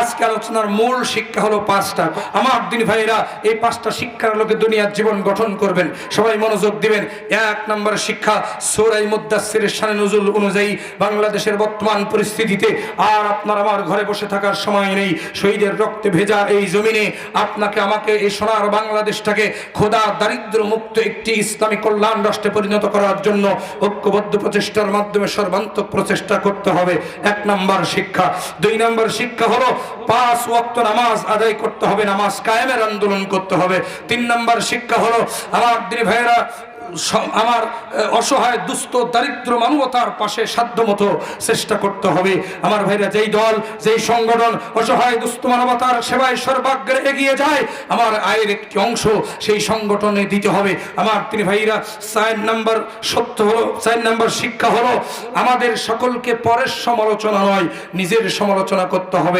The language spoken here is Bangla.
আজকে আলোচনার মূল শিক্ষা হলো পাঁচটা। আমার দিনী ভাইরা, এই পাঁচটা শিক্ষার লোকে দুনিয়ার জীবন গঠন করবেন। সবাই মনোযোগ দিবেন। এক নম্বর শিক্ষা, সূরা মুদ্দাসসিরের শানে নুজুল অনুযায়ী বাংলাদেশের বর্তমান পরিস্থিতিতে আর আপনার আমার ঘরে বসে থাকার সময় নেই। শহীদের রক্তে ভেজা এই জমিনে আপনাকে আমাকে এই সোনার বাংলাদেশটাকে খোদা দারিদ্র মুক্ত একটি ইসলামী কল্যাণ রাষ্ট্রে পরিণত করার জন্য ঐক্যবদ্ধ প্রচেষ্টার মাধ্যমে সর্বান্তক প্রচেষ্টা করতে হবে। এক নম্বর শিক্ষা। দুই নম্বর শিক্ষা হলো 5 ওয়াক্ত নামাজ আদায় করতে হবে, নামাজ কায়েমের আন্দোলন করতে হবে। তিন নম্বর শিক্ষা হলো আমার দিনী ভাইয়েরা, আমার অসহায় দুস্থ দারিদ্র মানবতার পাশে সাধ্যমতো চেষ্টা করতে হবে। আমার ভাইরা, যেই দল যেই সংগঠন অসহায় দুস্থ মানবতার সেবায় সর্বাগ্রে এগিয়ে যায়, আমার আয়ের একটি অংশ সেই সংগঠনে দিতে হবে। আমার তিনি ভাইরা, 4 নম্বর সত্য হলো, 4 নম্বর শিক্ষা হলো আমাদের সকলকে পরের সমালোচনা নয়, নিজের সমালোচনা করতে হবে।